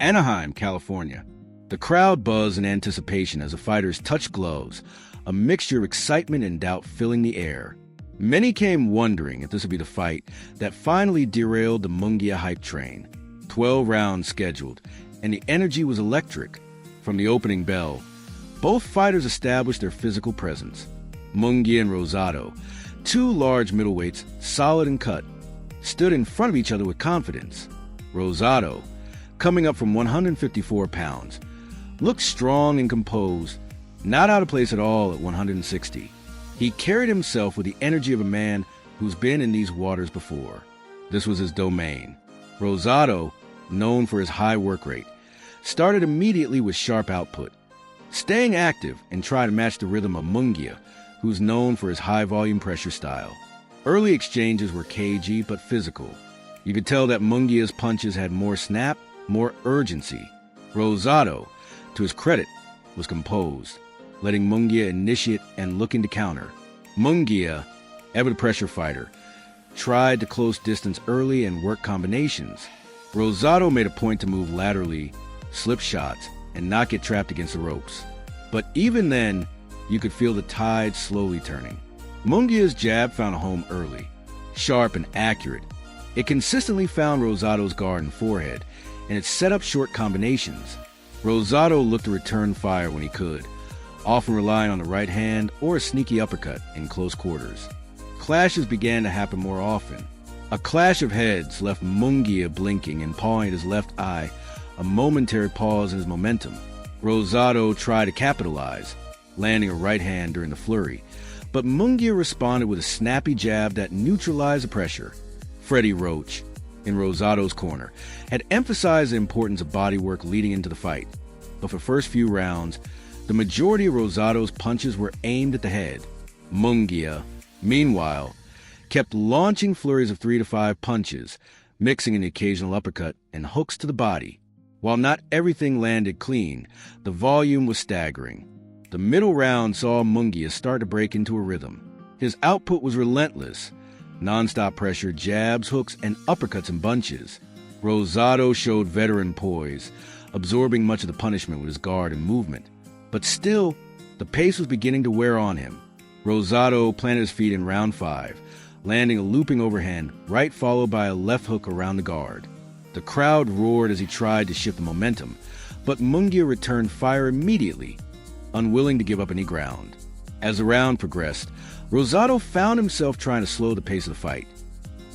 Anaheim, California. The crowd buzzed in anticipation as the fighters touched gloves, a mixture of excitement and doubt filling the air. Many came wondering if this would be the fight that finally derailed the Munguia hype train. 12 rounds scheduled, and the energy was electric. From the opening bell, both fighters established their physical presence. Munguia and Rosado, two large middleweights, solid and cut, stood in front of each other with confidence. Rosado, coming up from 154 pounds, looked strong and composed, not out of place at all at 160. He carried himself with the energy of a man who's been in these waters before. This was his domain. Rosado, known for his high work rate, started immediately with sharp output, staying active and trying to match the rhythm of Munguia, who's known for his high-volume pressure style. Early exchanges were cagey but physical. You could tell that Munguia's punches had more snap, more urgency. Rosado, to his credit, was composed, letting Munguia initiate and looking to counter. Munguia, ever the pressure fighter, tried to close distance early and work combinations. Rosado made a point to move laterally, slip shots, and not get trapped against the ropes. But even then, you could feel the tide slowly turning. Munguia's jab found a home early, sharp and accurate. It consistently found Rosado's guard and forehead, and it set up short combinations. Rosado looked to return fire when he could, often relying on the right hand or a sneaky uppercut in close quarters. Clashes began to happen more often. A clash of heads left Munguia blinking and pawing at his left eye, a momentary pause in his momentum. Rosado tried to capitalize, landing a right hand during the flurry, but Munguia responded with a snappy jab that neutralized the pressure. Freddie Roach, in Rosado's corner, had emphasized the importance of body work leading into the fight, but for the first few rounds, the majority of Rosado's punches were aimed at the head. Munguia, meanwhile, kept launching flurries of 3 to 5 punches, mixing an occasional uppercut and hooks to the body. While not everything landed clean, the volume was staggering. The middle round saw Munguia start to break into a rhythm. His output was relentless, non-stop pressure, jabs, hooks, and uppercuts in bunches. Rosado showed veteran poise, absorbing much of the punishment with his guard and movement. But still, the pace was beginning to wear on him. Rosado planted his feet in round 5, landing a looping overhand, right followed by a left hook around the guard. The crowd roared as he tried to shift the momentum, but Munguia returned fire immediately, unwilling to give up any ground. As the round progressed, Rosado found himself trying to slow the pace of the fight,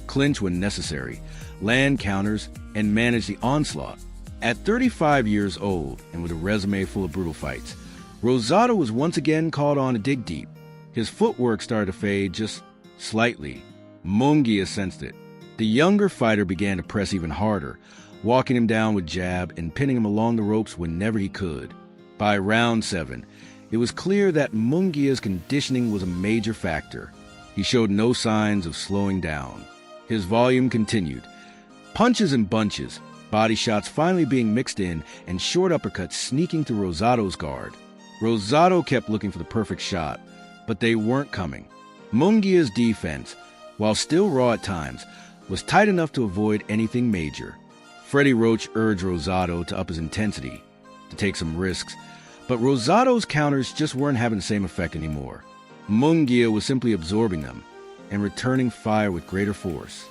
clinch when necessary, land counters, and manage the onslaught. At 35 years old and with a resume full of brutal fights, Rosado was once again called on to dig deep. His footwork started to fade just slightly. Munguia sensed it. The younger fighter began to press even harder, walking him down with jab and pinning him along the ropes whenever he could. By round 7, it was clear that Munguia's conditioning was a major factor. He showed no signs of slowing down. His volume continued. Punches and bunches, body shots finally being mixed in, and short uppercuts sneaking through Rosado's guard. Rosado kept looking for the perfect shot, but they weren't coming. Munguia's defense, while still raw at times, was tight enough to avoid anything major. Freddie Roach urged Rosado to up his intensity, to take some risks, but Rosado's counters just weren't having the same effect anymore. Munguia was simply absorbing them and returning fire with greater force.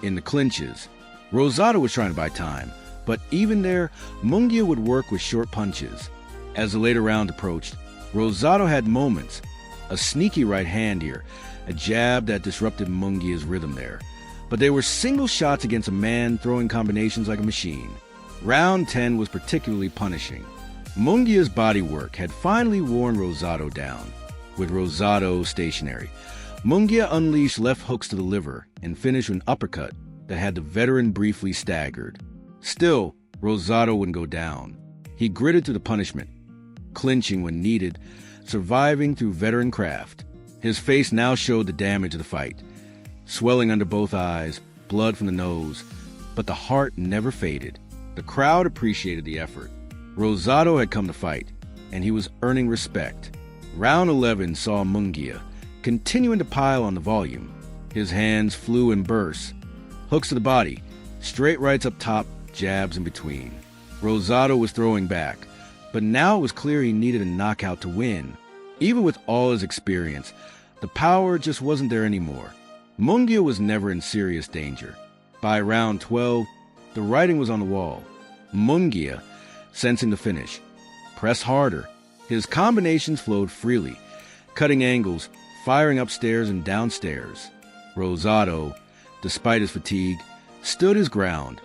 In the clinches, Rosado was trying to buy time, but even there, Munguia would work with short punches. As the later round approached, Rosado had moments, a sneaky right hand here, a jab that disrupted Munguia's rhythm there. But they were single shots against a man throwing combinations like a machine. Round 10 was particularly punishing. Munguia's body work had finally worn Rosado down. With Rosado stationary, Munguia unleashed left hooks to the liver and finished with an uppercut that had the veteran briefly staggered. Still, Rosado wouldn't go down. He gritted through the punishment, clinching when needed, surviving through veteran craft. His face now showed the damage of the fight. Swelling under both eyes, blood from the nose, but the heart never faded. The crowd appreciated the effort. Rosado had come to fight, and he was earning respect. Round 11 saw Munguia continuing to pile on the volume. His hands flew in bursts, hooks to the body, straight rights up top, jabs in between. Rosado was throwing back, but now it was clear he needed a knockout to win. Even with all his experience, the power just wasn't there anymore. Munguia was never in serious danger. By round 12, the writing was on the wall. Munguia, sensing the finish, pressed harder. His combinations flowed freely, cutting angles, firing upstairs and downstairs. Rosado, despite his fatigue, stood his ground,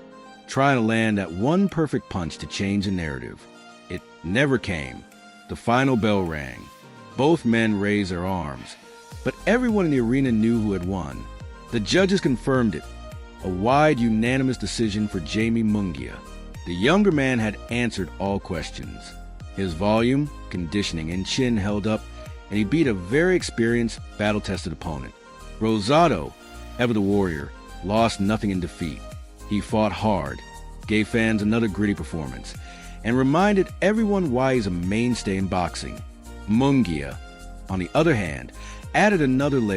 trying to land that one perfect punch to change the narrative. It never came. The final bell rang. Both men raised their arms, but everyone in the arena knew who had won. The judges confirmed it. A wide, unanimous decision for Jaime Munguia. The younger man had answered all questions. His volume, conditioning, and chin held up, and he beat a very experienced, battle-tested opponent. Rosado, ever the warrior, lost nothing in defeat. He fought hard, gave fans another gritty performance, and reminded everyone why he's a mainstay in boxing. Munguia, on the other hand, added another layer